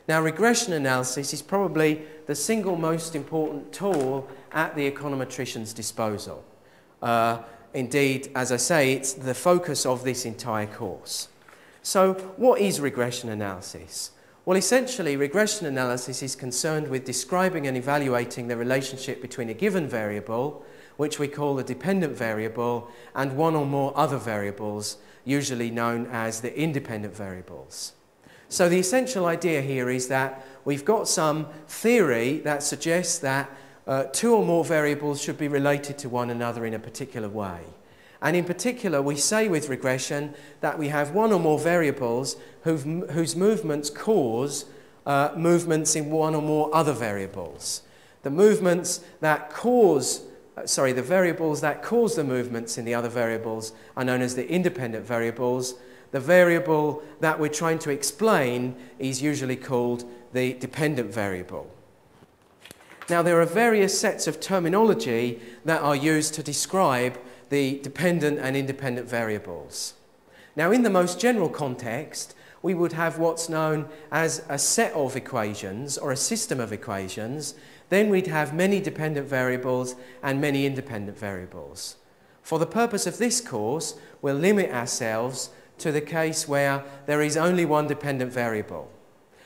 Now, regression analysis is probably the single most important tool at the econometrician's disposal. Indeed, as I say, it's the focus of this entire course. So, what is regression analysis? Well, essentially, regression analysis is concerned with describing and evaluating the relationship between a given variable, which we call the dependent variable, and one or more other variables, usually known as the independent variables. So the essential idea here is that we've got some theory that suggests that two or more variables should be related to one another in a particular way. And in particular, we say with regression that we have one or more variables whose movements cause movements in one or more other variables. The movements that cause, the variables that cause the movements in the other variables are known as the independent variables. The variable that we're trying to explain is usually called the dependent variable. Now, there are various sets of terminology that are used to describe the dependent and independent variables. Now, in the most general context, we would have what's known as a set of equations or a system of equations. Then we'd have many dependent variables and many independent variables. For the purpose of this course, we'll limit ourselves to the case where there is only one dependent variable.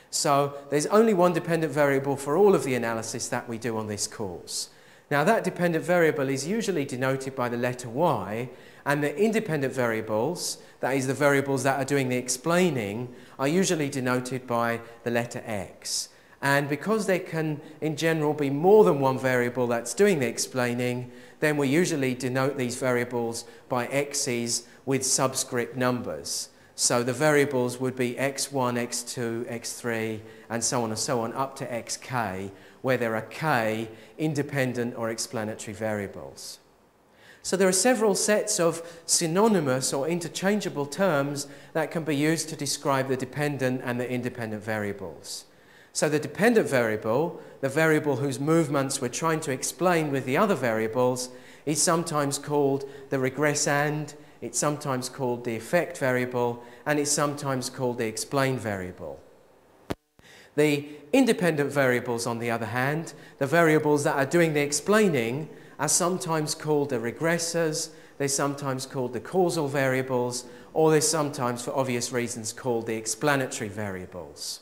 So there's only one dependent variable for all of the analysis that we do on this course. Now, that dependent variable is usually denoted by the letter y, and the independent variables, that is the variables that are doing the explaining, are usually denoted by the letter x. And because there can, in general, be more than one variable that's doing the explaining, then we usually denote these variables by x's with subscript numbers. So the variables would be x1, x2, x3, and so on, up to xk, where there are k independent or explanatory variables. So there are several sets of synonymous or interchangeable terms that can be used to describe the dependent and the independent variables. So the dependent variable, the variable whose movements we're trying to explain with the other variables, is sometimes called the regressand, it's sometimes called the effect variable, and it's sometimes called the explain variable. The independent variables, on the other hand, the variables that are doing the explaining, are sometimes called the regressors, they're sometimes called the causal variables, or they're sometimes, for obvious reasons, called the explanatory variables.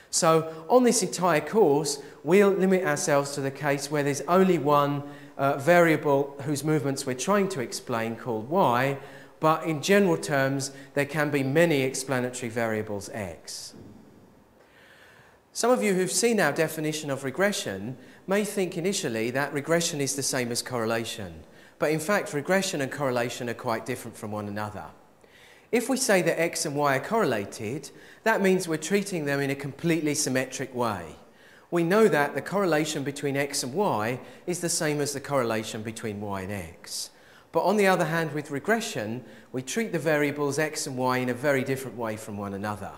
So on this entire course, we'll limit ourselves to the case where there's only one variable whose movements we're trying to explain called y, but in general terms, there can be many explanatory variables x. Some of you who've seen our definition of regression may think initially that regression is the same as correlation, but in fact, regression and correlation are quite different from one another. If we say that x and y are correlated, that means we're treating them in a completely symmetric way. We know that the correlation between x and y is the same as the correlation between y and x. But on the other hand, with regression, we treat the variables x and y in a very different way from one another.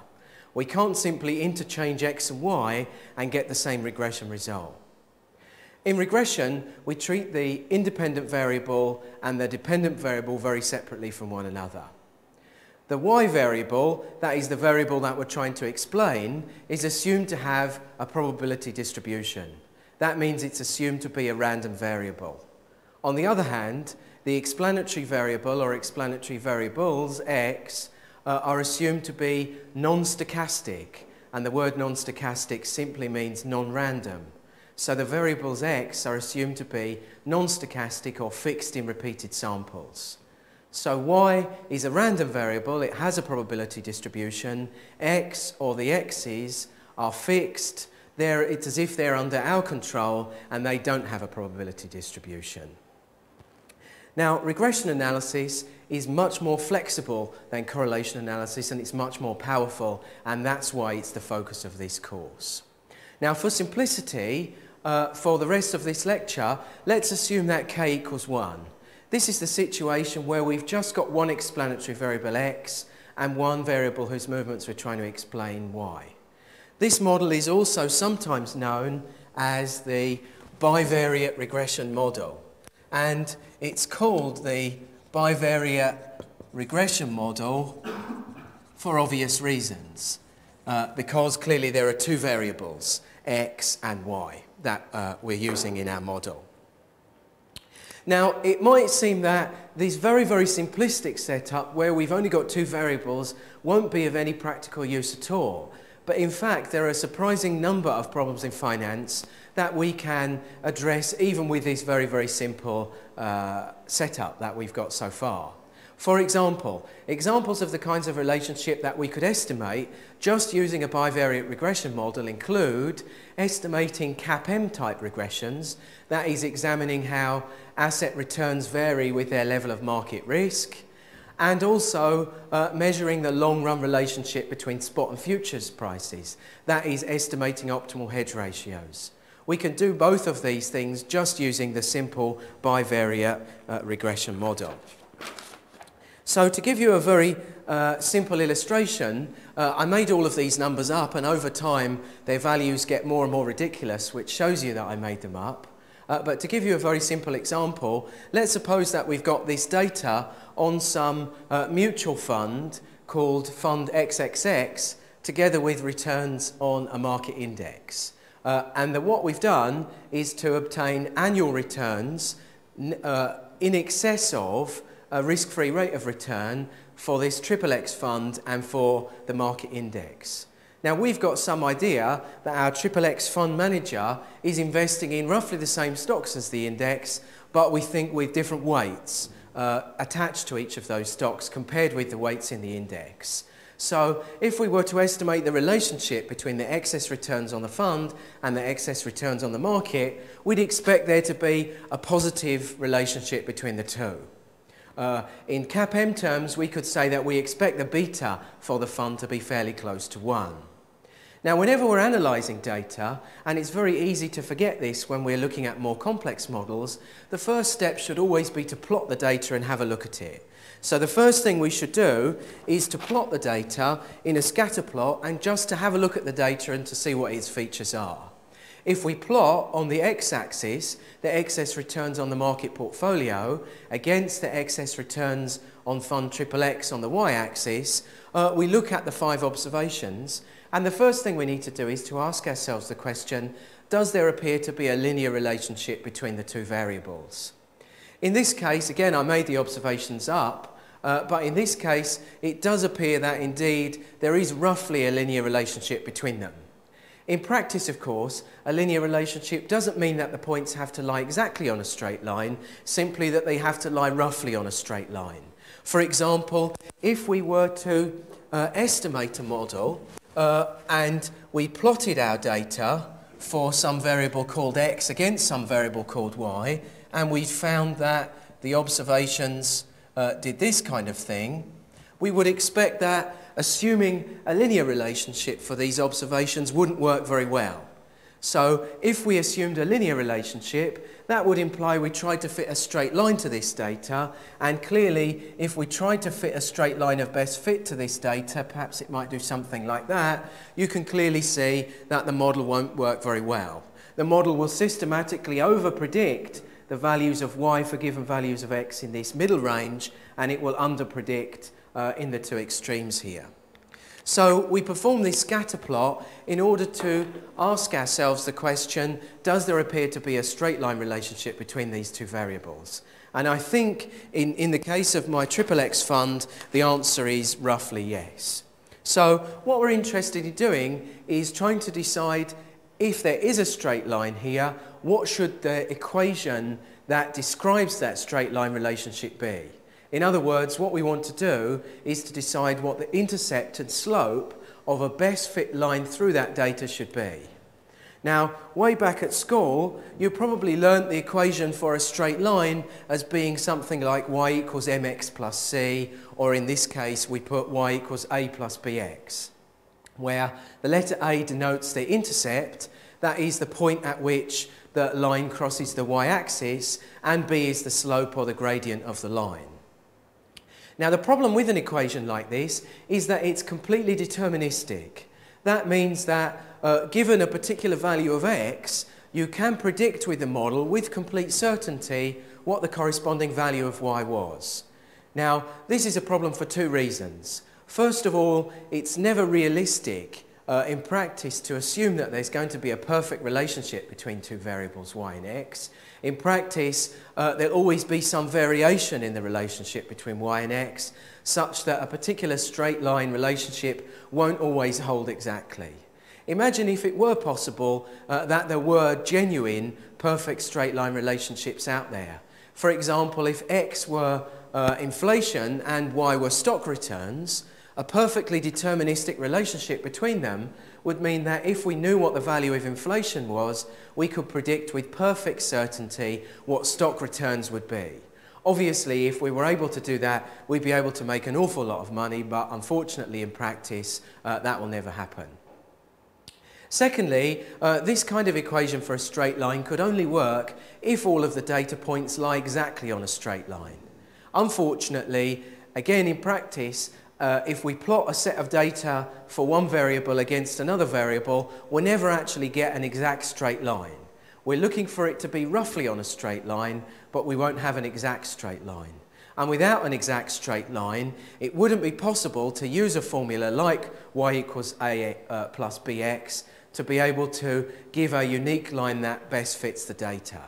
We can't simply interchange x and y and get the same regression result. In regression, we treat the independent variable and the dependent variable very separately from one another. The y variable, that is the variable that we're trying to explain, is assumed to have a probability distribution. That means it's assumed to be a random variable. On the other hand, the explanatory variable or explanatory variables, x, are assumed to be non-stochastic, and the word non-stochastic simply means non-random. So the variables x are assumed to be non-stochastic or fixed in repeated samples. So y is a random variable, it has a probability distribution. X, or the x's, are fixed. It's as if they're under our control and they don't have a probability distribution. Now, regression analysis is much more flexible than correlation analysis, and it's much more powerful, and that's why it's the focus of this course. Now, for simplicity, for the rest of this lecture, let's assume that k equals 1. This is the situation where we've just got one explanatory variable x and one variable whose movements we're trying to explain y. This model is also sometimes known as the bivariate regression model, and it's called the bivariate regression model for obvious reasons. because clearly there are two variables, x and y, that we're using in our model. Now, it might seem that this very, very simplistic setup where we've only got two variables won't be of any practical use at all. But in fact, there are a surprising number of problems in finance that we can address even with this very, very simple setup that we've got so far. For example, examples of the kinds of relationship that we could estimate just using a bivariate regression model include estimating CAPM type regressions, that is examining how asset returns vary with their level of market risk, and also measuring the long-run relationship between spot and futures prices, that is estimating optimal hedge ratios. We can do both of these things just using the simple bivariate regression model. So to give you a very simple illustration, I made all of these numbers up, and over time their values get more and more ridiculous, which shows you that I made them up. But to give you a very simple example, let's suppose that we've got this data on some mutual fund called Fund XXX together with returns on a market index. And what we've done is to obtain annual returns in excess of a risk-free rate of return for this XXX fund and for the market index. Now, we've got some idea that our XXX fund manager is investing in roughly the same stocks as the index, but we think with different weights attached to each of those stocks compared with the weights in the index. So if we were to estimate the relationship between the excess returns on the fund and the excess returns on the market, we'd expect there to be a positive relationship between the two. In CAPM terms, we could say that we expect the beta for the fund to be fairly close to 1. Now, whenever we're analysing data, and it's very easy to forget this when we're looking at more complex models, the first step should always be to plot the data and have a look at it. So the first thing we should do is to plot the data in a scatter plot and just to have a look at the data and to see what its features are. If we plot on the x-axis the excess returns on the market portfolio against the excess returns on fund XXX on the y-axis, we look at the 5 observations, and the first thing we need to do is to ask ourselves the question, does there appear to be a linear relationship between the two variables? In this case, again, I made the observations up, but in this case it does appear that indeed there is roughly a linear relationship between them. In practice, of course, a linear relationship doesn't mean that the points have to lie exactly on a straight line, simply that they have to lie roughly on a straight line. For example, if we were to estimate a model and we plotted our data for some variable called x against some variable called y, and we found that the observations did this kind of thing, we would expect that assuming a linear relationship for these observations wouldn't work very well. So if we assumed a linear relationship, that would imply we tried to fit a straight line to this data, and clearly if we tried to fit a straight line of best fit to this data, perhaps it might do something like that, you can clearly see that the model won't work very well. The model will systematically over-predict the values of y for given values of x in this middle range, and it will under-predict in the two extremes here. So we perform this scatter plot in order to ask ourselves the question, does there appear to be a straight line relationship between these two variables? And I think in the case of my XXX fund, the answer is roughly yes. So what we're interested in doing is trying to decide if there is a straight line here, what should the equation that describes that straight line relationship be? In other words, what we want to do is to decide what the intercept and slope of a best fit line through that data should be. Now, way back at school, you probably learnt the equation for a straight line as being something like y equals mx plus c, or in this case, we put y equals a plus bx, where the letter a denotes the intercept, that is the point at which the line crosses the y-axis, and b is the slope or the gradient of the line. Now, the problem with an equation like this is that it's completely deterministic. That means that given a particular value of x, you can predict with the model with complete certainty what the corresponding value of y was. Now, this is a problem for two reasons. First of all, it's never realistic in practice to assume that there's going to be a perfect relationship between two variables y and x. In practice, there'll always be some variation in the relationship between y and x, such that a particular straight line relationship won't always hold exactly. Imagine if it were possible that there were genuine perfect straight line relationships out there. For example, if x were inflation and y were stock returns, a perfectly deterministic relationship between them would mean that if we knew what the value of inflation was, we could predict with perfect certainty what stock returns would be. Obviously, if we were able to do that, we'd be able to make an awful lot of money, but unfortunately in practice, that will never happen. Secondly, this kind of equation for a straight line could only work if all of the data points lie exactly on a straight line. Unfortunately, again in practice, if we plot a set of data for one variable against another variable, we'll never actually get an exact straight line. We're looking for it to be roughly on a straight line, but we won't have an exact straight line. And without an exact straight line, it wouldn't be possible to use a formula like y equals a plus bx to be able to give a unique line that best fits the data.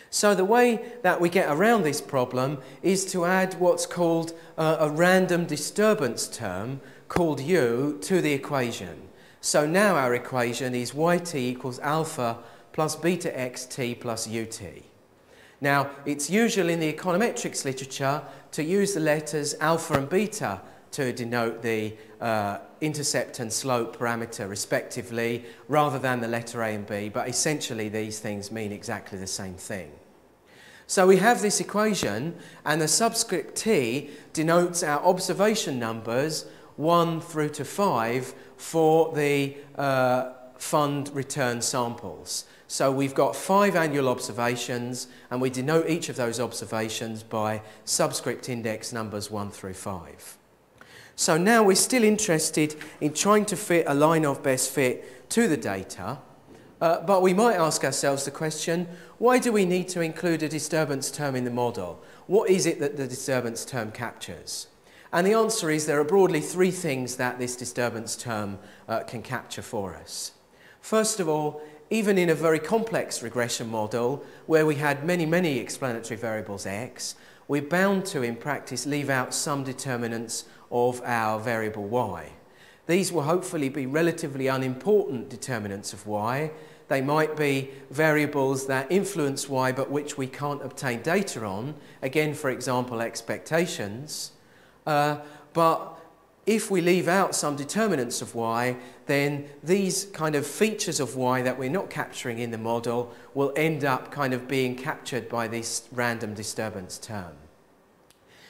So the way that we get around this problem is to add what's called a random disturbance term called u to the equation. So now our equation is yt equals alpha plus beta xt plus ut. Now it's usual in the econometrics literature to use the letters alpha and beta to denote the intercept and slope parameter respectively, rather than the letter A and B, but essentially these things mean exactly the same thing. So we have this equation, and the subscript t denotes our observation numbers 1 through to 5 for the fund return samples. So we've got 5 annual observations, and we denote each of those observations by subscript index numbers 1 through 5. So now we're still interested in trying to fit a line of best fit to the data, but we might ask ourselves the question, why do we need to include a disturbance term in the model? What is it that the disturbance term captures? And the answer is there are broadly 3 things that this disturbance term can capture for us. First of all, even in a very complex regression model where we had many explanatory variables x, we're bound to, in practice, leave out some determinants of our variable y. These will hopefully be relatively unimportant determinants of y. They might be variables that influence y but which we can't obtain data on, again for example expectations, but if we leave out some determinants of y, then these kind of features of y that we're not capturing in the model will end up kind of being captured by this random disturbance term.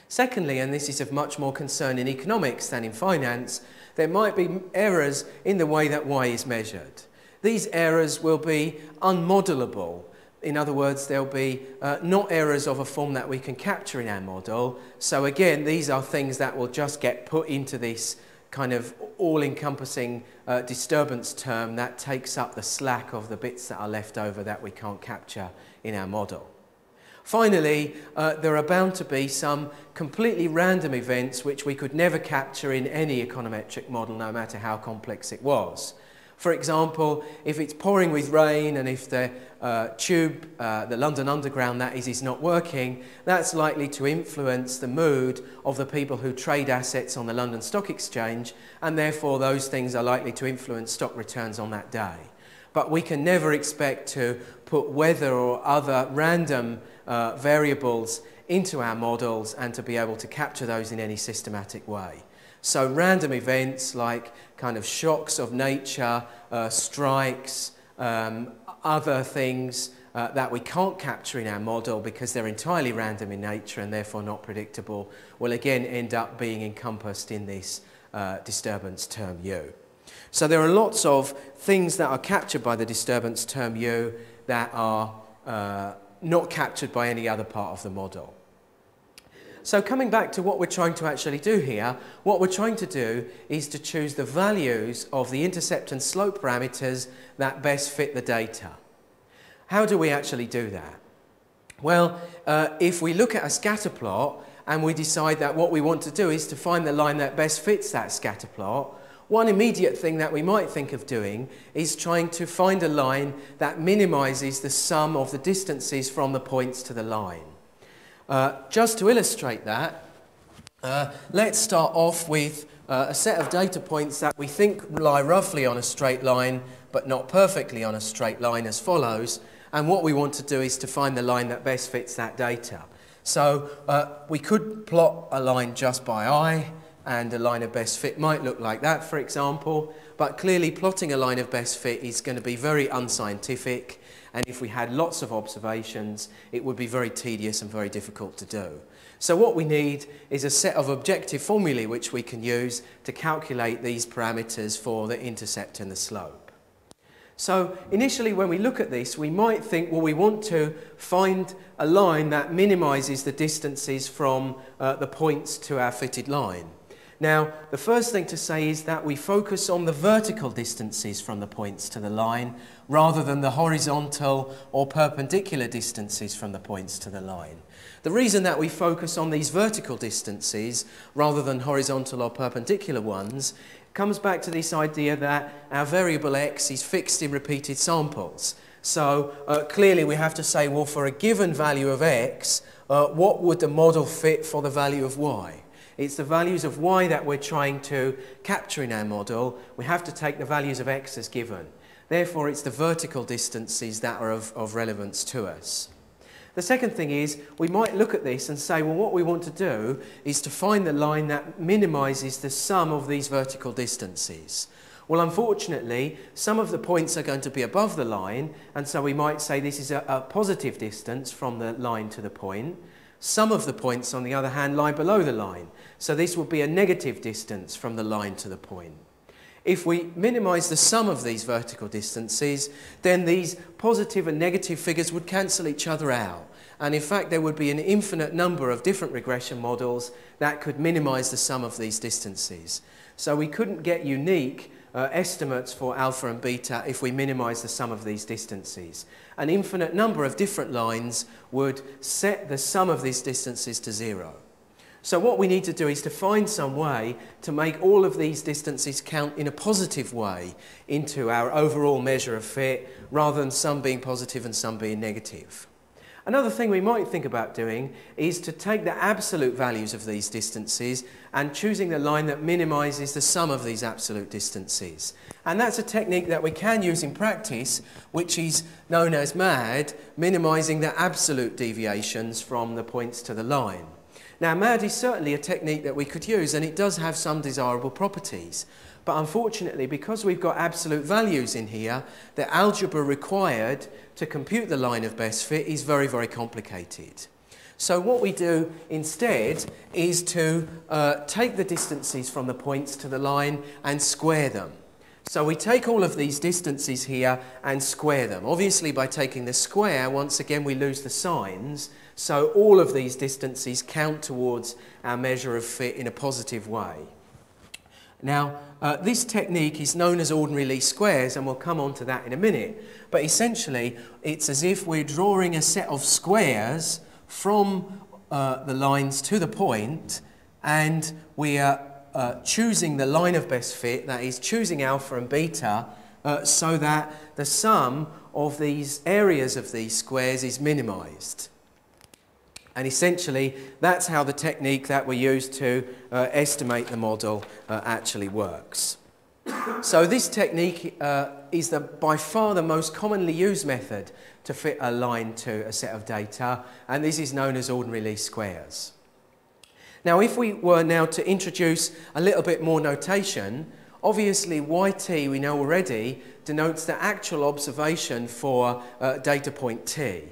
Secondly, and this is of much more concern in economics than in finance, there might be errors in the way that y is measured. These errors will be unmodelable. In other words, there'll be not errors of a form that we can capture in our model. So again, these are things that will just get put into this kind of all-encompassing disturbance term that takes up the slack of the bits that are left over that we can't capture in our model. Finally, there are bound to be some completely random events which we could never capture in any econometric model, no matter how complex it was. For example, if it's pouring with rain and if the tube, the London Underground that is not working, that's likely to influence the mood of the people who trade assets on the London Stock Exchange, and therefore those things are likely to influence stock returns on that day. But we can never expect to put weather or other random variables into our models and to be able to capture those in any systematic way. So random events like kind of shocks of nature, strikes, other things that we can't capture in our model because they're entirely random in nature and therefore not predictable will again end up being encompassed in this disturbance term u. So there are lots of things that are captured by the disturbance term u that are not captured by any other part of the model. So coming back to what we're trying to actually do here, what we're trying to do is to choose the values of the intercept and slope parameters that best fit the data. How do we actually do that? Well, if we look at a scatter plot and we decide that what we want to do is to find the line that best fits that scatter plot, One immediate thing that we might think of doing is trying to find a line that minimises the sum of the distances from the points to the line. Just to illustrate that, let's start off with a set of data points that we think lie roughly on a straight line, but not perfectly on a straight line, as follows. And what we want to do is to find the line that best fits that data. So we could plot a line just by eye, and a line of best fit might look like that, for example. But clearly plotting a line of best fit is going to be very unscientific, and if we had lots of observations, it would be very tedious and very difficult to do. So what we need is a set of objective formulae which we can use to calculate these parameters for the intercept and the slope. So initially when we look at this, we might think, well, we want to find a line that minimises the distances from the points to our fitted line. Now, the first thing to say is that we focus on the vertical distances from the points to the line rather than the horizontal or perpendicular distances from the points to the line. The reason that we focus on these vertical distances rather than horizontal or perpendicular ones comes back to this idea that our variable x is fixed in repeated samples. So clearly we have to say, well, for a given value of x, what would the model fit for the value of y? It's the values of y that we're trying to capture in our model. We have to take the values of x as given. Therefore, it's the vertical distances that are of relevance to us. The second thing is, we might look at this and say, well, what we want to do is to find the line that minimises the sum of these vertical distances. Well, unfortunately, some of the points are going to be above the line, and so we might say this is a positive distance from the line to the point. Some of the points, on the other hand, lie below the line. So this would be a negative distance from the line to the point. If we minimise the sum of these vertical distances, then these positive and negative figures would cancel each other out. And in fact, there would be an infinite number of different regression models that could minimise the sum of these distances. So we couldn't get unique estimates for alpha and beta if we minimise the sum of these distances. An infinite number of different lines would set the sum of these distances to 0. So what we need to do is to find some way to make all of these distances count in a positive way into our overall measure of fit, rather than some being positive and some being negative. Another thing we might think about doing is to take the absolute values of these distances and choosing the line that minimises the sum of these absolute distances. And that's a technique that we can use in practice, which is known as MAD, minimising the absolute deviations from the points to the line. Now, MAD is certainly a technique that we could use, and it does have some desirable properties. But unfortunately, because we've got absolute values in here, the algebra required to compute the line of best fit is very, very complicated. So what we do instead is to take the distances from the points to the line and square them. So we take all of these distances here and square them. Obviously, by taking the square, once again we lose the signs, so all of these distances count towards our measure of fit in a positive way. Now, this technique is known as ordinary least squares, and we'll come on to that in a minute. But essentially, it's as if we're drawing a set of squares from the lines to the point, and we are choosing the line of best fit, that is, choosing alpha and beta, so that the sum of these areas of these squares is minimised. And essentially, that's how the technique that we use to estimate the model actually works. So this technique is by far the most commonly used method to fit a line to a set of data, and this is known as ordinary least squares. Now, if we were now to introduce a little bit more notation, obviously yt, we know already, denotes the actual observation for data point t.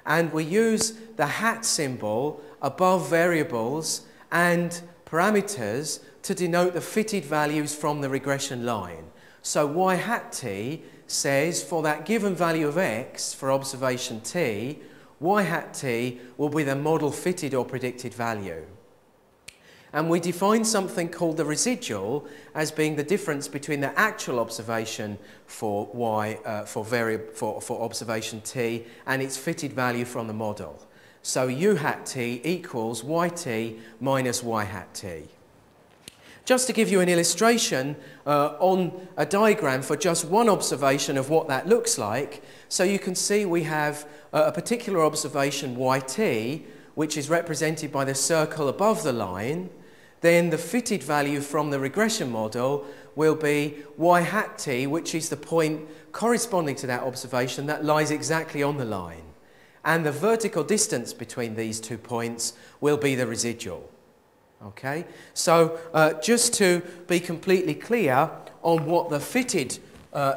And we use the hat symbol above variables and parameters to denote the fitted values from the regression line. So y hat t says for that given value of x for observation t, y hat t will be the model fitted or predicted value. And we define something called the residual as being the difference between the actual observation for for observation t and its fitted value from the model. So u hat t equals yt minus y hat t. Just to give you an illustration on a diagram for just one observation of what that looks like, so you can see we have a particular observation yt, which is represented by the circle above the line. Then the fitted value from the regression model will be y hat t, which is the point corresponding to that observation that lies exactly on the line. And the vertical distance between these 2 points will be the residual. Okay, so just to be completely clear on what the fitted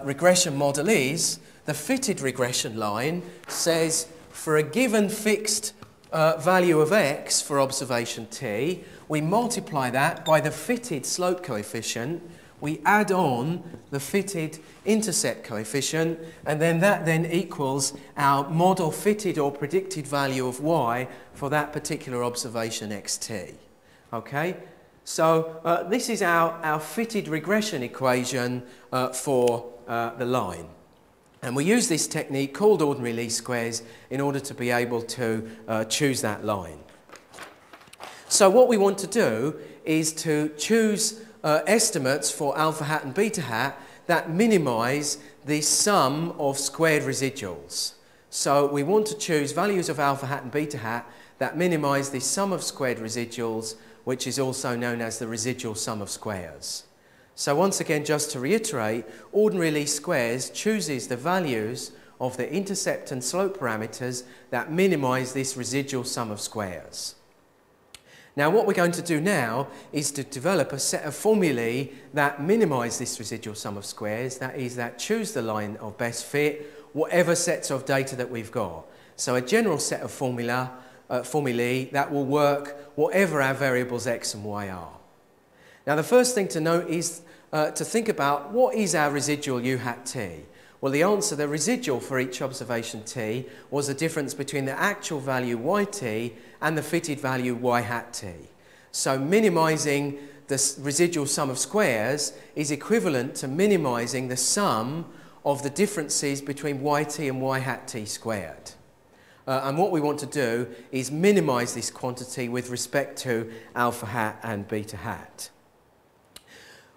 regression model is, the fitted regression line says for a given fixed value of x for observation t, we multiply that by the fitted slope coefficient, we add on the fitted intercept coefficient, and then that then equals our model fitted or predicted value of y for that particular observation xt. Okay, so this is our fitted regression equation for the line. And we use this technique called ordinary least squares in order to be able to choose that line. So what we want to do is to choose estimates for alpha hat and beta hat that minimize the sum of squared residuals. So we want to choose values of alpha hat and beta hat that minimize the sum of squared residuals, which is also known as the residual sum of squares. So once again, just to reiterate, ordinary least squares chooses the values of the intercept and slope parameters that minimize this residual sum of squares. Now what we're going to do now is to develop a set of formulae that minimize this residual sum of squares, that is, that choose the line of best fit, whatever sets of data that we've got. So a general set of formulae that will work whatever our variables x and y are. Now the first thing to note is to think about what is our residual u hat t. Well, the answer, the residual for each observation t, was the difference between the actual value yt and the fitted value y hat t. So minimizing the residual sum of squares is equivalent to minimizing the sum of the differences between yt and y hat t squared. And what we want to do is minimize this quantity with respect to alpha hat and beta hat.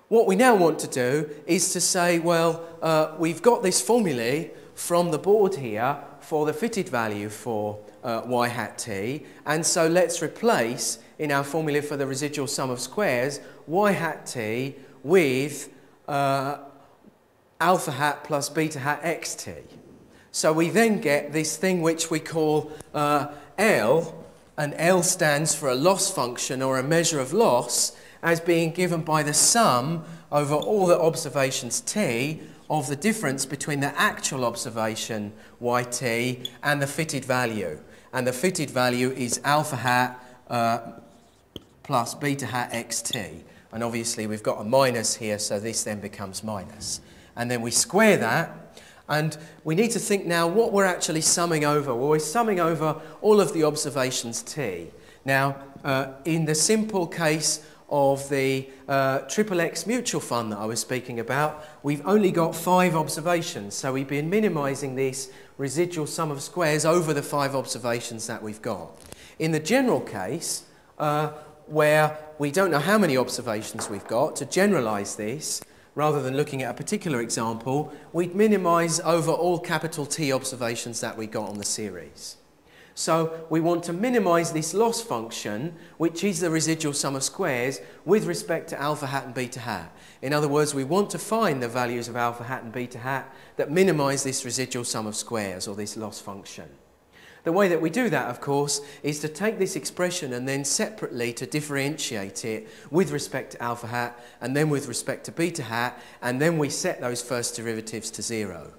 What we now want to do is to say, well, we've got this formulae from the board here for the fitted value for y hat t, and so let's replace in our formula for the residual sum of squares y hat t with alpha hat plus beta hat xt. So we then get this thing which we call L, and L stands for a loss function or a measure of loss, as being given by the sum over all the observations t of the difference between the actual observation yt and the fitted value. And the fitted value is alpha hat plus beta hat xt. And obviously we've got a minus here, so this then becomes minus. And then we square that. And we need to think now what we're actually summing over. Well, we're summing over all of the observations t. Now, in the simple case of the XXX mutual fund that I was speaking about, we've only got 5 observations. So we've been minimizing this residual sum of squares over the 5 observations that we've got. In the general case, where we don't know how many observations we've got, to generalize this, rather than looking at a particular example, we'd minimize over all capital T observations that we got on the series. So we want to minimize this loss function, which is the residual sum of squares, with respect to alpha hat and beta hat. In other words, we want to find the values of alpha hat and beta hat that minimize this residual sum of squares, or this loss function. The way that we do that, of course, is to take this expression and then separately to differentiate it with respect to alpha hat and then with respect to beta hat, and then we set those first derivatives to 0.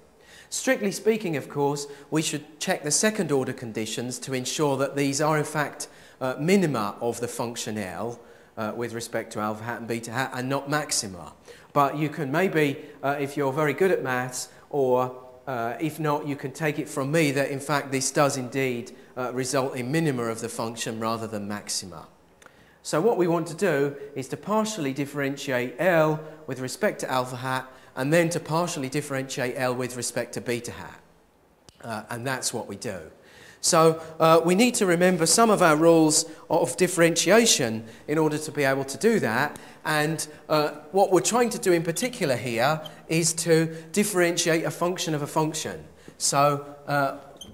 Strictly speaking, of course, we should check the second order conditions to ensure that these are in fact minima of the function L with respect to alpha hat and beta hat and not maxima. But you can maybe, if you're very good at maths, or if not, you can take it from me that in fact this does indeed result in minima of the function rather than maxima. So what we want to do is to partially differentiate L with respect to alpha hat and then to partially differentiate L with respect to beta hat. And that's what we do. So we need to remember some of our rules of differentiation in order to be able to do that. And what we're trying to do in particular here is to differentiate a function of a function. So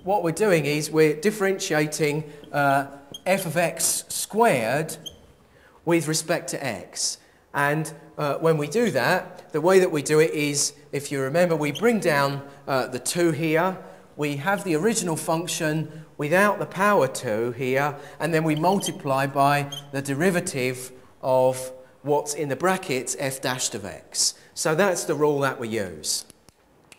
what we're doing is we're differentiating f of x squared with respect to x. And when we do that, the way that we do it is, if you remember, we bring down the 2 here. We have the original function without the power 2 here, and then we multiply by the derivative of what's in the brackets f dashed of x. So that's the rule that we use.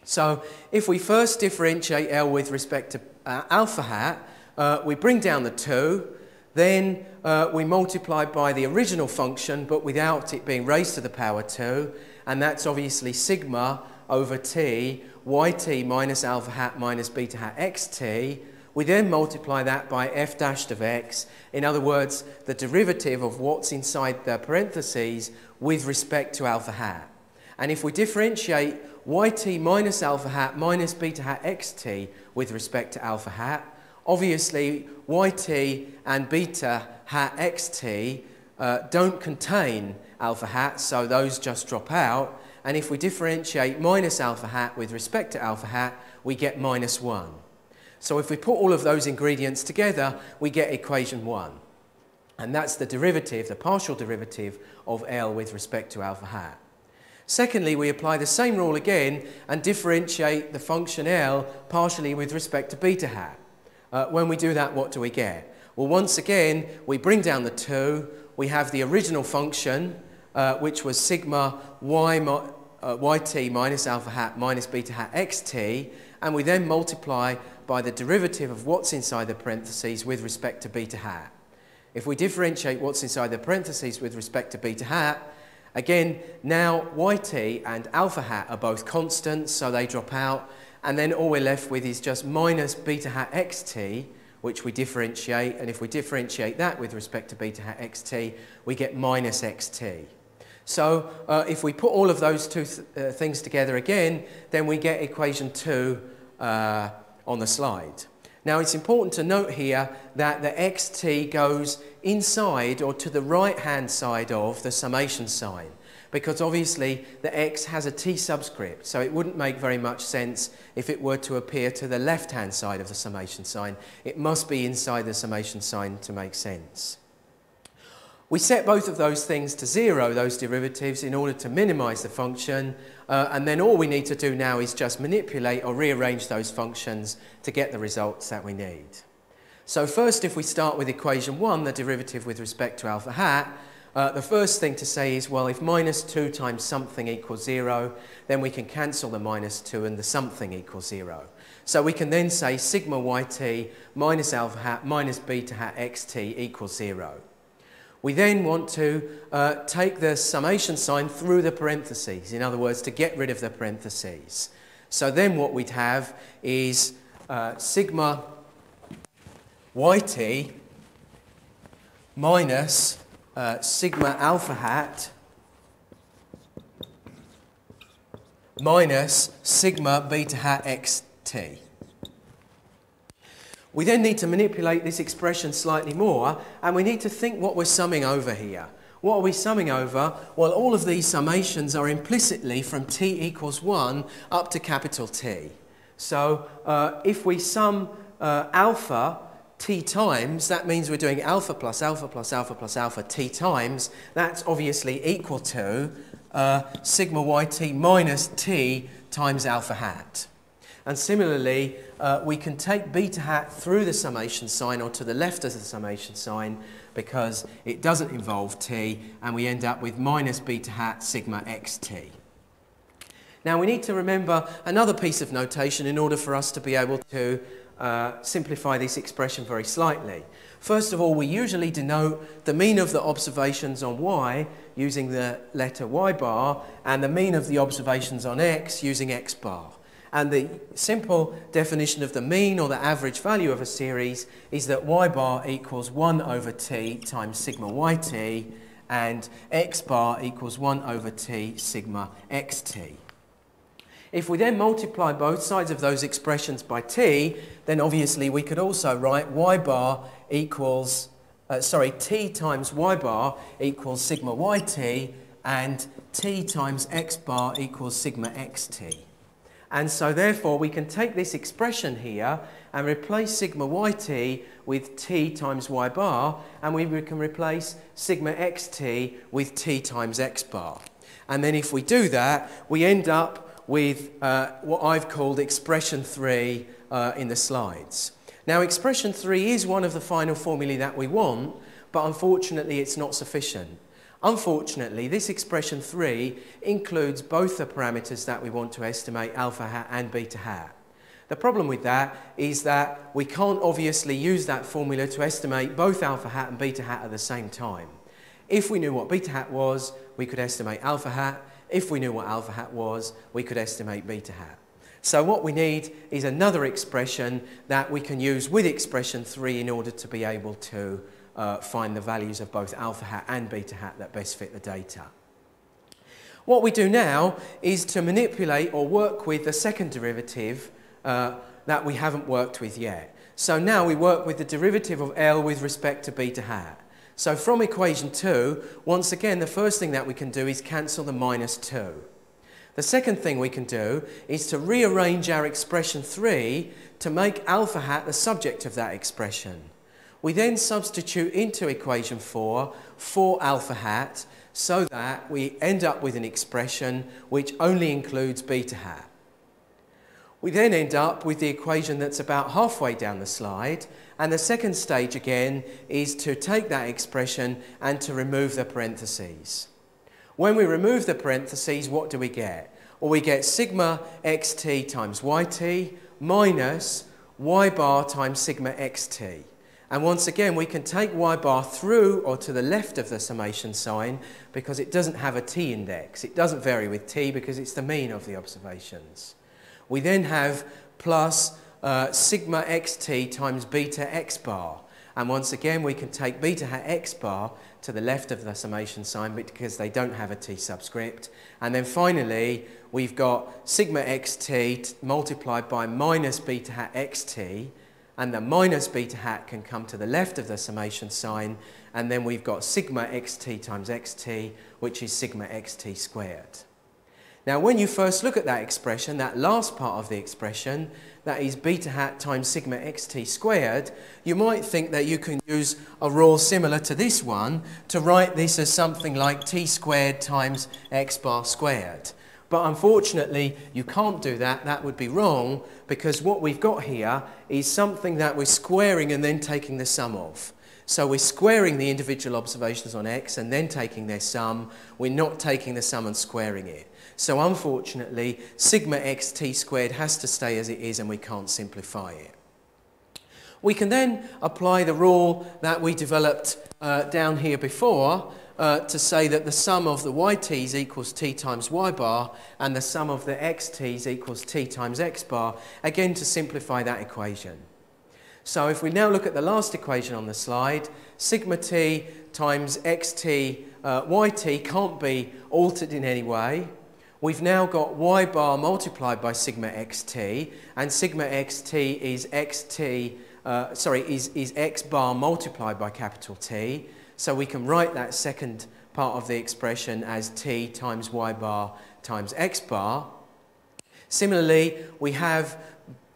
So if we first differentiate L with respect to alpha hat, we bring down the 2, then we multiply by the original function, but without it being raised to the power 2, and that's obviously sigma over t, yt minus alpha hat minus beta hat xt. We then multiply that by f dashed of x, in other words, the derivative of what's inside the parentheses with respect to alpha hat. And if we differentiate yt minus alpha hat minus beta hat xt with respect to alpha hat, obviously yt and beta hat xt don't contain alpha hat, so those just drop out. And if we differentiate minus alpha hat with respect to alpha hat, we get minus 1. So if we put all of those ingredients together, we get equation 1. And that's the derivative, the partial derivative of L with respect to alpha hat. Secondly, we apply the same rule again and differentiate the function L partially with respect to beta hat. When we do that, what do we get? Well, once again, we bring down the 2. We have the original function, which was sigma yt minus alpha hat minus beta hat xt, and we then multiply by the derivative of what's inside the parentheses with respect to beta hat. If we differentiate what's inside the parentheses with respect to beta hat, again, now yt and alpha hat are both constants, so they drop out, and then all we're left with is just minus beta hat xt, which we differentiate, and if we differentiate that with respect to beta hat xt, we get minus xt. So if we put all of those two things together again, then we get equation 2 on the slide. Now it's important to note here that the xt goes inside or to the right-hand side of the summation sign, because obviously the x has a t subscript, so it wouldn't make very much sense if it were to appear to the left-hand side of the summation sign. It must be inside the summation sign to make sense. We set both of those things to 0, those derivatives, in order to minimise the function, and then all we need to do now is just manipulate or rearrange those functions to get the results that we need. So first, if we start with equation 1, the derivative with respect to alpha hat, the first thing to say is, well, if minus 2 times something equals 0, then we can cancel the minus 2 and the something equals 0. So we can then say sigma yt minus alpha hat minus beta hat xt equals 0. We then want to take the summation sign through the parentheses, in other words, to get rid of the parentheses. So then what we'd have is sigma yt minus sigma alpha hat minus sigma beta hat xt. We then need to manipulate this expression slightly more, and we need to think what we're summing over here. What are we summing over? Well, all of these summations are implicitly from t equals 1 up to capital T. So if we sum alpha t times, that means we're doing alpha plus alpha plus alpha plus alpha t times. That's obviously equal to sigma yt minus t times alpha hat. And similarly, we can take beta hat through the summation sign or to the left of the summation sign because it doesn't involve t, and we end up with minus beta hat sigma xt. Now we need to remember another piece of notation in order for us to be able to simplify this expression very slightly. First of all, we usually denote the mean of the observations on y using the letter y bar and the mean of the observations on x using x bar. And the simple definition of the mean or the average value of a series is that y bar equals 1 over t times sigma yt and x bar equals 1 over t sigma xt. If we then multiply both sides of those expressions by t, then obviously we could also write y bar equals, t times y bar equals sigma yt, and t times x bar equals sigma xt. And so therefore we can take this expression here and replace sigma yt with t times y bar, and we can replace sigma xt with t times x bar. And then if we do that, we end up with what I've called expression 3 in the slides. Now expression 3 is one of the final formulae that we want, but unfortunately it's not sufficient. Unfortunately, this expression 3 includes both the parameters that we want to estimate, alpha hat and beta hat. The problem with that is that we can't obviously use that formula to estimate both alpha hat and beta hat at the same time. If we knew what beta hat was, we could estimate alpha hat. If we knew what alpha hat was, we could estimate beta hat. So what we need is another expression that we can use with expression 3 in order to be able to find the values of both alpha hat and beta hat that best fit the data. What we do now is to manipulate or work with the second derivative that we haven't worked with yet. So now we work with the derivative of L with respect to beta hat. So from equation 2, once again, the first thing that we can do is cancel the minus 2. The second thing we can do is to rearrange our expression 3 to make alpha hat the subject of that expression. We then substitute into equation 4 for alpha hat so that we end up with an expression which only includes beta hat. We then end up with the equation that's about halfway down the slide, and the second stage again is to take that expression and to remove the parentheses. When we remove the parentheses, what do we get? Well, we get sigma xt times yt minus y bar times sigma xt. And once again, we can take y bar through or to the left of the summation sign because it doesn't have a t index. It doesn't vary with t because it's the mean of the observations. We then have plus sigma xt times beta x bar. And once again, we can take beta hat x bar to the left of the summation sign because they don't have a t subscript. And then finally, we've got sigma xt multiplied by minus beta hat xt. And the minus beta hat can come to the left of the summation sign, and then we've got sigma xt times xt, which is sigma xt squared. Now when you first look at that expression, that last part of the expression, that is beta hat times sigma xt squared, you might think that you can use a rule similar to this one to write this as something like t squared times x bar squared. But unfortunately, you can't do that. That would be wrong because what we've got here is something that we're squaring and then taking the sum of. So we're squaring the individual observations on x and then taking their sum. We're not taking the sum and squaring it. So unfortunately, sigma xt squared has to stay as it is and we can't simplify it. We can then apply the rule that we developed down here before to say that the sum of the yt's equals t times y bar and the sum of the xt's equals t times x bar, again to simplify that equation. So if we now look at the last equation on the slide, sigma t times xt yt can't be altered in any way. We've now got y bar multiplied by sigma xt, and sigma xt is is x bar multiplied by capital T. So we can write that second part of the expression as t times y bar times x bar. Similarly, we have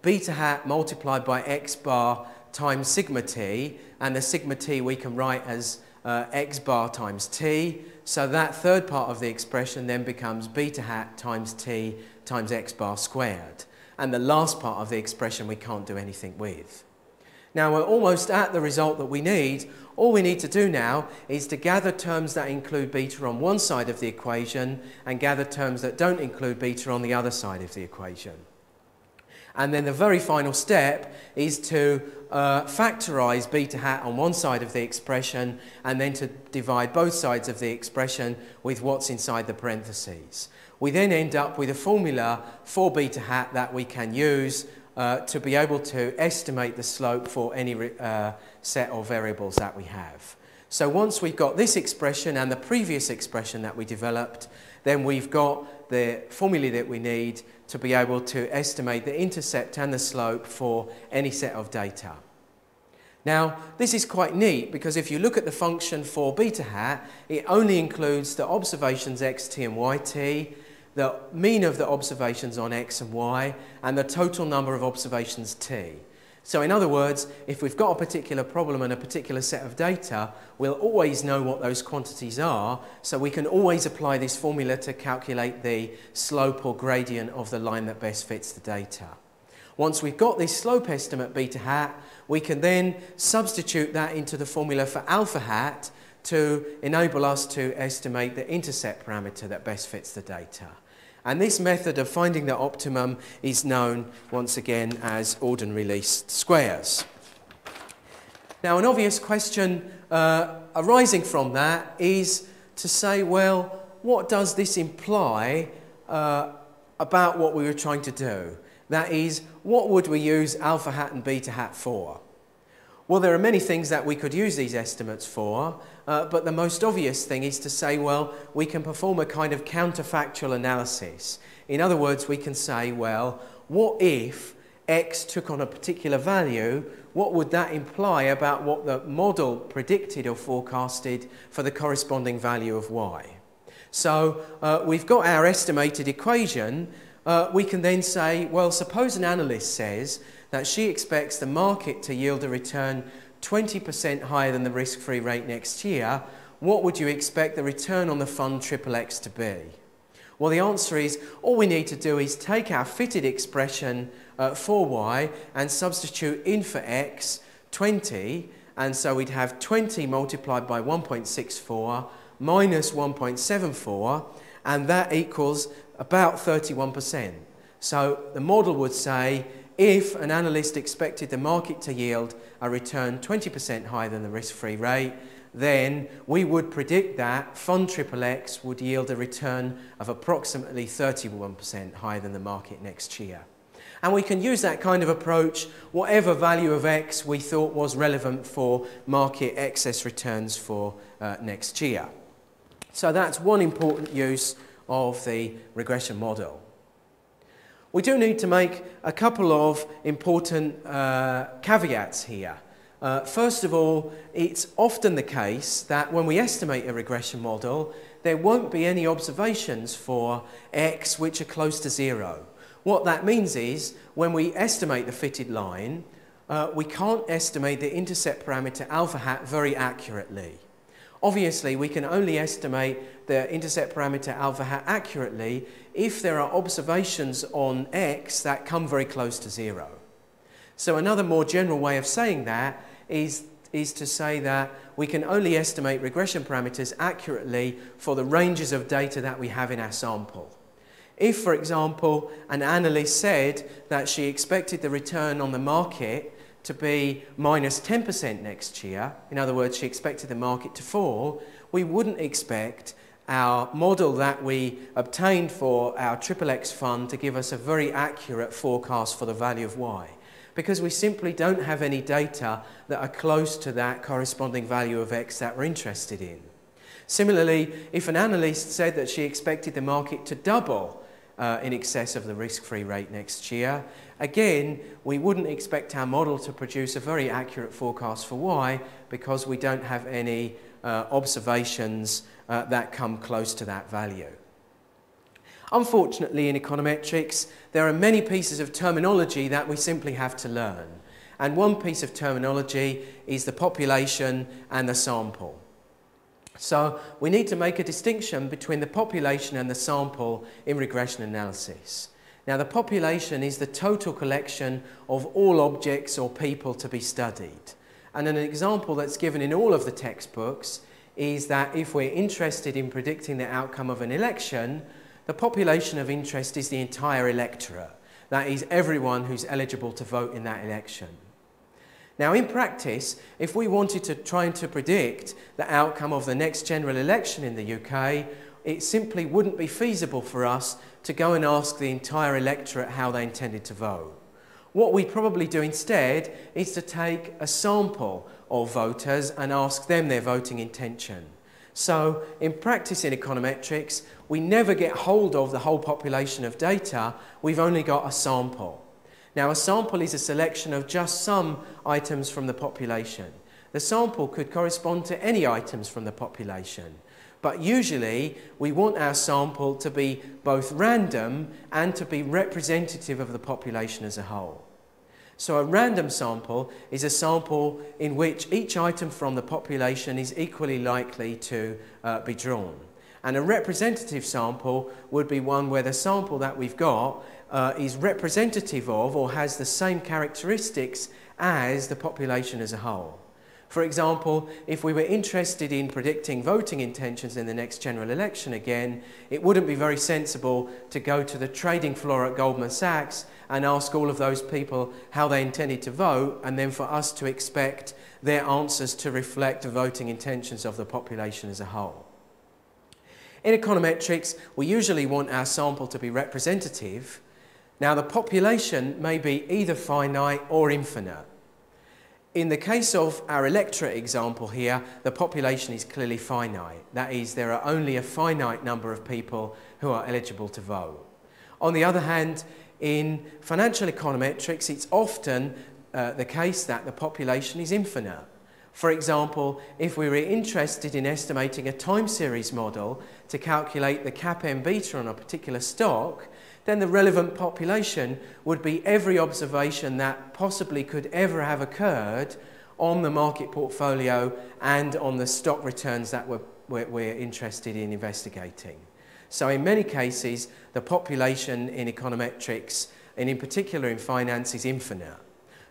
beta hat multiplied by x bar times sigma t, and the sigma t we can write as x bar times t. So that third part of the expression then becomes beta hat times t times x bar squared. And the last part of the expression we can't do anything with. Now we're almost at the result that we need. All we need to do now is to gather terms that include beta on one side of the equation and gather terms that don't include beta on the other side of the equation. And then the very final step is to factorize beta hat on one side of the expression and then to divide both sides of the expression with what's inside the parentheses. We then end up with a formula for beta hat that we can use to be able to estimate the slope for any set of variables that we have. So once we've got this expression and the previous expression that we developed, then we've got the formula that we need to be able to estimate the intercept and the slope for any set of data. Now, this is quite neat because if you look at the function for beta hat, it only includes the observations xt and yt, the mean of the observations on x and y, and the total number of observations t. So in other words, if we've got a particular problem and a particular set of data, we'll always know what those quantities are, so we can always apply this formula to calculate the slope or gradient of the line that best fits the data. Once we've got this slope estimate beta hat, we can then substitute that into the formula for alpha hat to enable us to estimate the intercept parameter that best fits the data. And this method of finding the optimum is known once again as ordinary least squares. Now, an obvious question arising from that is to say, well, what does this imply about what we were trying to do? That is, what would we use alpha hat and beta hat for? Well, there are many things that we could use these estimates for, but the most obvious thing is to say, well, we can perform a kind of counterfactual analysis. In other words, we can say, well, what if x took on a particular value? What would that imply about what the model predicted or forecasted for the corresponding value of y? So we've got our estimated equation. We can then say, well, suppose an analyst says that she expects the market to yield a return 20% higher than the risk-free rate next year. What would you expect the return on the fund XXX to be? Well, the answer is all we need to do is take our fitted expression for y and substitute in for x 20, and so we'd have 20 multiplied by 1.64 minus 1.74, and that equals about 31%. So the model would say if an analyst expected the market to yield a return 20% higher than the risk-free rate, then we would predict that fund XXX would yield a return of approximately 31% higher than the market next year. And we can use that kind of approach whatever value of x we thought was relevant for market excess returns for next year. So that's one important use of the regression model. We do need to make a couple of important caveats here. First of all, it's often the case that when we estimate a regression model, there won't be any observations for x which are close to 0. What that means is when we estimate the fitted line, we can't estimate the intercept parameter alpha hat very accurately. Obviously, we can only estimate the intercept parameter alpha hat accurately if there are observations on x that come very close to 0. So another more general way of saying that is to say that we can only estimate regression parameters accurately for the ranges of data that we have in our sample. If, for example, an analyst said that she expected the return on the market to be minus 10% next year, in other words, she expected the market to fall, we wouldn't expect our model that we obtained for our XXX fund to give us a very accurate forecast for the value of y, because we simply don't have any data that are close to that corresponding value of x that we're interested in. Similarly, if an analyst said that she expected the market to double in excess of the risk-free rate next year, again, we wouldn't expect our model to produce a very accurate forecast for y because we don't have any observations that come close to that value. Unfortunately, in econometrics, there are many pieces of terminology that we simply have to learn. And one piece of terminology is the population and the sample. So we need to make a distinction between the population and the sample in regression analysis. Now, the population is the total collection of all objects or people to be studied. And an example that's given in all of the textbooks is that if we're interested in predicting the outcome of an election, the population of interest is the entire electorate. That is everyone who's eligible to vote in that election. Now, in practice, if we wanted to try to predict the outcome of the next general election in the UK, it simply wouldn't be feasible for us to go and ask the entire electorate how they intended to vote. What we'd probably do instead is to take a sample of voters and ask them their voting intention. So, in practice in econometrics, we never get hold of the whole population of data, we've only got a sample. Now, a sample is a selection of just some items from the population. The sample could correspond to any items from the population, but usually we want our sample to be both random and to be representative of the population as a whole. So a random sample is a sample in which each item from the population is equally likely to be drawn. And a representative sample would be one where the sample that we've got is representative of or has the same characteristics as the population as a whole. For example, if we were interested in predicting voting intentions in the next general election again, it wouldn't be very sensible to go to the trading floor at Goldman Sachs and ask all of those people how they intended to vote, and then for us to expect their answers to reflect the voting intentions of the population as a whole. In econometrics, we usually want our sample to be representative. Now, the population may be either finite or infinite. In the case of our electorate example here, the population is clearly finite. That is, there are only a finite number of people who are eligible to vote. On the other hand, in financial econometrics, it's often the case that the population is infinite. For example, if we were interested in estimating a time series model to calculate the CAPM beta on a particular stock, then the relevant population would be every observation that possibly could ever have occurred on the market portfolio and on the stock returns that we're interested in investigating. So in many cases, the population in econometrics, and in particular in finance, is infinite.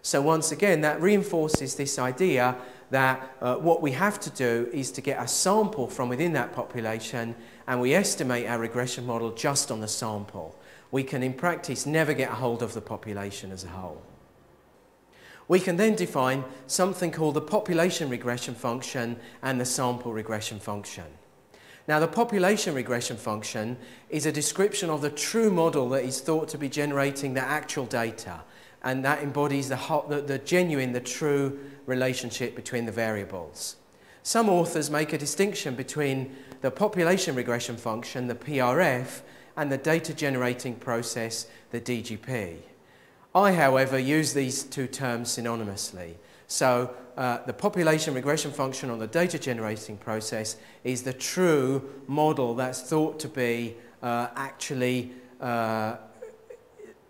So once again, that reinforces this idea that what we have to do is to get a sample from within that population, and we estimate our regression model just on the sample. We can, in practice, never get a hold of the population as a whole. We can then define something called the population regression function and the sample regression function. Now, the population regression function is a description of the true model that is thought to be generating the actual data, and that embodies the genuine, the true relationship between the variables. Some authors make a distinction between the population regression function, the PRF, and the data generating process, the DGP. I, however, use these two terms synonymously. So the population regression function on the data generating process is the true model that's thought to be actually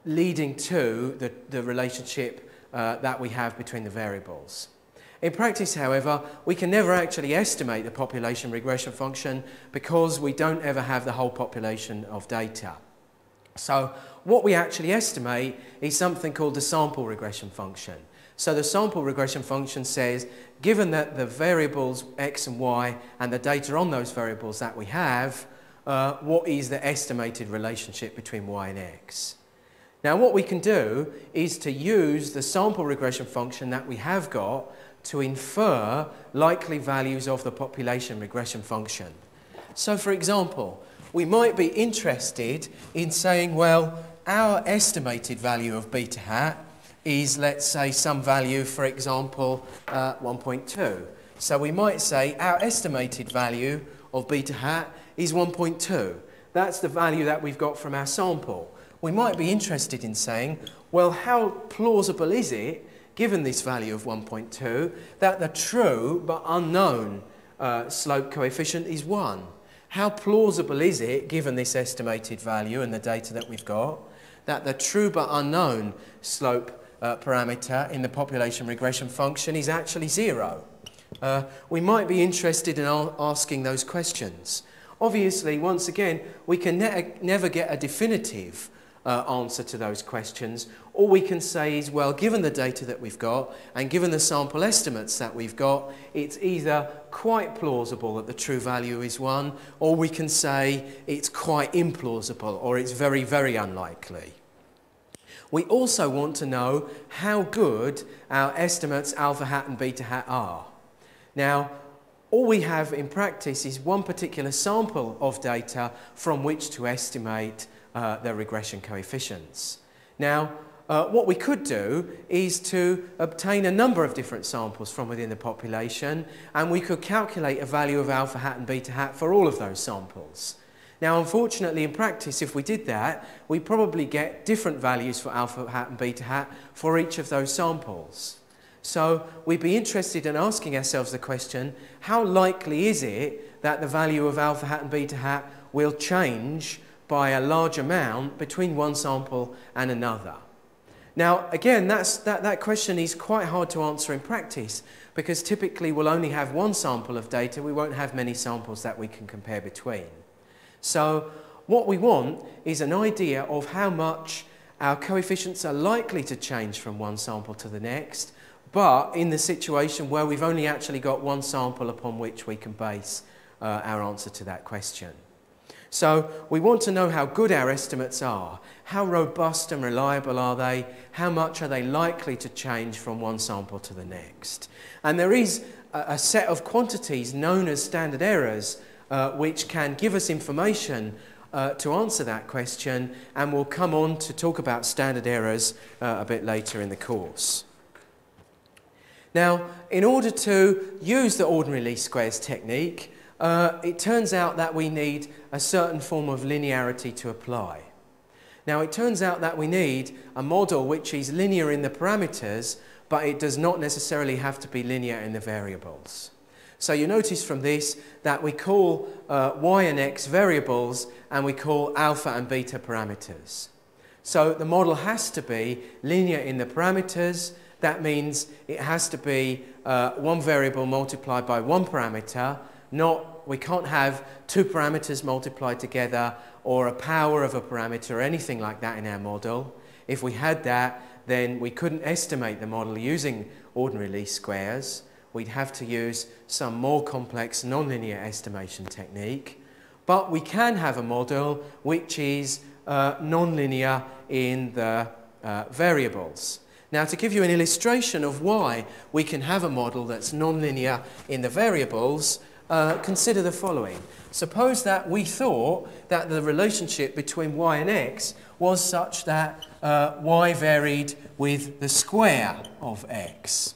leading to the relationship that we have between the variables. In practice, however, we can never actually estimate the population regression function because we don't ever have the whole population of data. So what we actually estimate is something called the sample regression function. So the sample regression function says, given that the variables x and y and the data on those variables that we have, what is the estimated relationship between y and x? Now, what we can do is to use the sample regression function that we have got to infer likely values of the population regression function. So, for example, we might be interested in saying, well, our estimated value of beta hat is, let's say, some value, for example, 1.2. So we might say our estimated value of beta hat is 1.2. That's the value that we've got from our sample. We might be interested in saying, well, how plausible is it, given this value of 1.2, that the true but unknown slope coefficient is 1? How plausible is it, given this estimated value and the data that we've got, that the true but unknown slope parameter in the population regression function is actually 0? We might be interested in asking those questions. Obviously, once again, we can never get a definitive answer to those questions. All we can say is, well, given the data that we've got and given the sample estimates that we've got, it's either quite plausible that the true value is 1, or we can say it's quite implausible, or it's very, very unlikely. We also want to know how good our estimates alpha hat and beta hat are. Now, all we have in practice is one particular sample of data from which to estimate the regression coefficients. Now, what we could do is to obtain a number of different samples from within the population, and we could calculate a value of alpha hat and beta hat for all of those samples. Now, unfortunately, in practice, if we did that, we probably get different values for alpha hat and beta hat for each of those samples. So we'd be interested in asking ourselves the question, how likely is it that the value of alpha hat and beta hat will change by a large amount between one sample and another? Now, again, that question is quite hard to answer in practice because typically we'll only have one sample of data. We won't have many samples that we can compare between. So what we want is an idea of how much our coefficients are likely to change from one sample to the next, but in the situation where we've only actually got one sample upon which we can base our answer to that question. So we want to know how good our estimates are, how robust and reliable are they, how much are they likely to change from one sample to the next. And there is a set of quantities known as standard errors which can give us information to answer that question, and we'll come on to talk about standard errors a bit later in the course. Now, in order to use the ordinary least squares technique, it turns out that we need a certain form of linearity to apply. Now, it turns out that we need a model which is linear in the parameters, but it does not necessarily have to be linear in the variables. So you notice from this that we call y and x variables and we call alpha and beta parameters. So the model has to be linear in the parameters. That means it has to be one variable multiplied by one parameter. We can't have two parameters multiplied together or a power of a parameter or anything like that in our model. If we had that, then we couldn't estimate the model using ordinary least squares. We'd have to use some more complex nonlinear estimation technique. But we can have a model which is nonlinear in the variables. Now, to give you an illustration of why we can have a model that's nonlinear in the variables, consider the following. Suppose that we thought that the relationship between y and x was such that y varied with the square of x.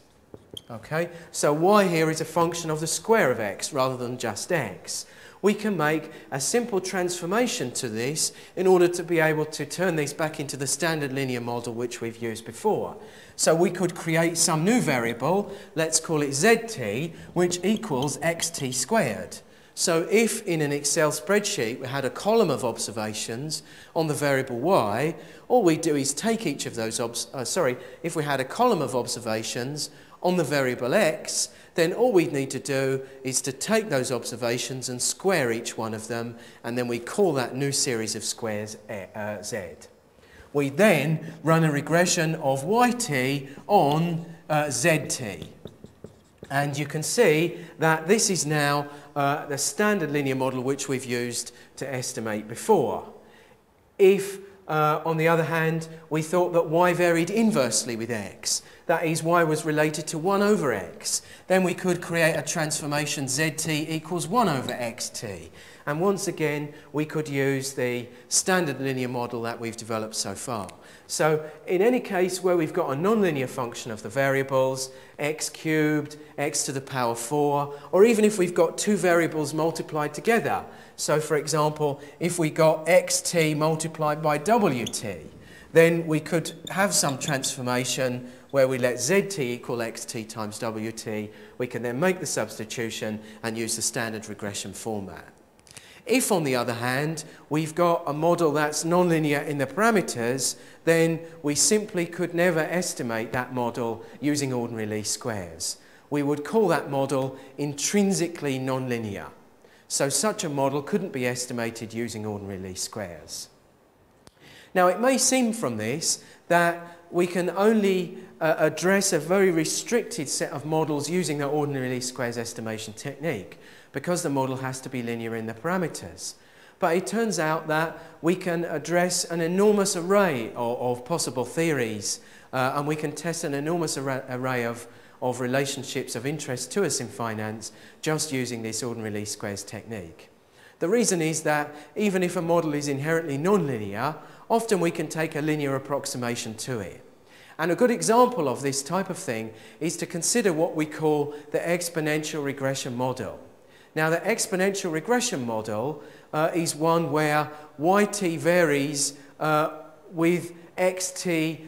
Okay, so y here is a function of the square of x rather than just x. We can make a simple transformation to this in order to be able to turn this back into the standard linear model which we've used before. So we could create some new variable, let's call it zt, which equals xt squared. So if in an Excel spreadsheet we had a column of observations on the variable y, all we do is take each of those, if we had a column of observations on the variable x, then all we need to do is to take those observations and square each one of them, and then we call that new series of squares z. We then run a regression of yt on zt. And you can see that this is now the standard linear model which we've used to estimate before. If, on the other hand, we thought that y varied inversely with x, that is, y was related to 1 over x, then we could create a transformation zt equals 1 over xt. And once again, we could use the standard linear model that we've developed so far. So in any case where we've got a nonlinear function of the variables, x cubed, x to the power 4, or even if we've got two variables multiplied together. So for example, if we got xt multiplied by wt, then we could have some transformation where we let zt equal xt times wt. We can then make the substitution and use the standard regression format. If, on the other hand, we've got a model that's nonlinear in the parameters, then we simply could never estimate that model using ordinary least squares. We would call that model intrinsically nonlinear. So such a model couldn't be estimated using ordinary least squares. Now, it may seem from this that we can only address a very restricted set of models using the ordinary least squares estimation technique, because the model has to be linear in the parameters. But it turns out that we can address an enormous array of possible theories, and we can test an enormous array of relationships of interest to us in finance just using this ordinary least squares technique. The reason is that even if a model is inherently nonlinear, often we can take a linear approximation to it. And a good example of this type of thing is to consider what we call the exponential regression model. Now, the exponential regression model is one where yt varies with xt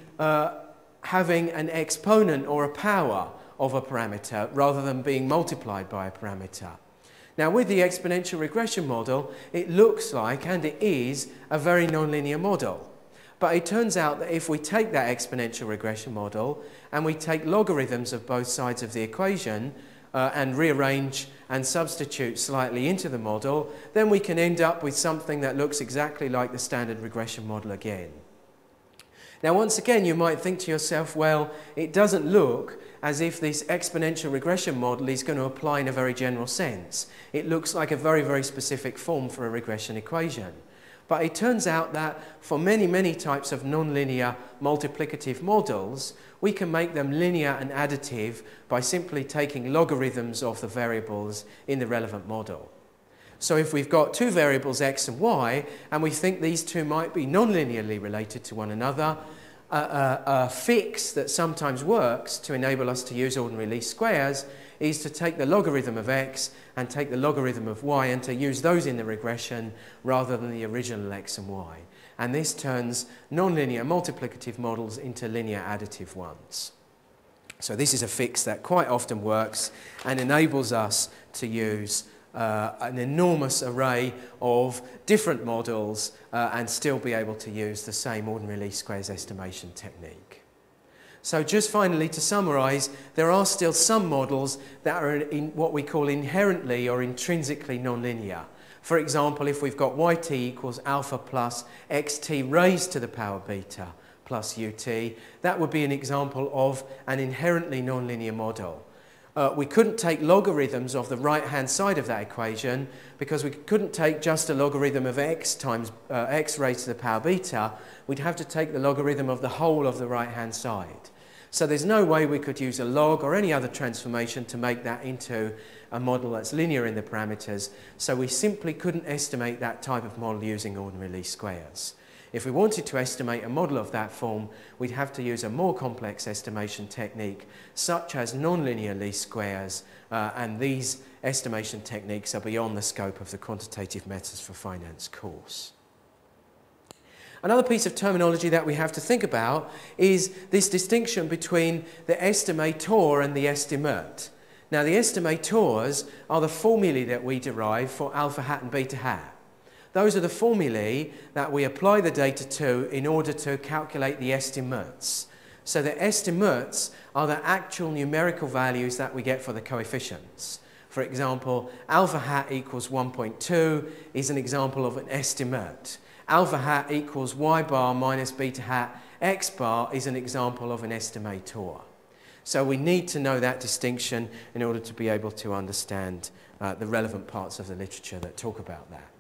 having an exponent or a power of a parameter rather than being multiplied by a parameter. Now, with the exponential regression model, it looks like, and it is, a very nonlinear model. But it turns out that if we take that exponential regression model and we take logarithms of both sides of the equation and rearrange and substitute slightly into the model, then we can end up with something that looks exactly like the standard regression model again. Now, once again, you might think to yourself, well, it doesn't look as if this exponential regression model is going to apply in a very general sense. It looks like a very, very specific form for a regression equation. But it turns out that for many, many types of nonlinear multiplicative models, we can make them linear and additive by simply taking logarithms of the variables in the relevant model. So if we've got two variables x and y, and we think these two might be nonlinearly related to one another, a fix that sometimes works to enable us to use ordinary least squares is to take the logarithm of x and take the logarithm of y and to use those in the regression rather than the original x and y. And this turns nonlinear multiplicative models into linear additive ones. So this is a fix that quite often works and enables us to use an enormous array of different models and still be able to use the same ordinary least squares estimation technique. So just finally, to summarise, there are still some models that are in what we call inherently or intrinsically nonlinear. For example, if we've got yt equals alpha plus xt raised to the power beta plus ut, that would be an example of an inherently nonlinear model. We couldn't take logarithms of the right-hand side of that equation because we couldn't take just a logarithm of x times x raised to the power beta. We'd have to take the logarithm of the whole of the right-hand side. So there's no way we could use a log or any other transformation to make that into a model that's linear in the parameters. So we simply couldn't estimate that type of model using ordinary least squares. If we wanted to estimate a model of that form, we'd have to use a more complex estimation technique, such as nonlinear least squares, and these estimation techniques are beyond the scope of the Quantitative Methods for Finance course. Another piece of terminology that we have to think about is this distinction between the estimator and the estimate. Now, the estimators are the formulae that we derive for alpha hat and beta hat. Those are the formulae that we apply the data to in order to calculate the estimates. So the estimates are the actual numerical values that we get for the coefficients. For example, alpha hat equals 1.2 is an example of an estimate. Alpha hat equals y bar minus beta hat x bar is an example of an estimator. So we need to know that distinction in order to be able to understand the relevant parts of the literature that talk about that.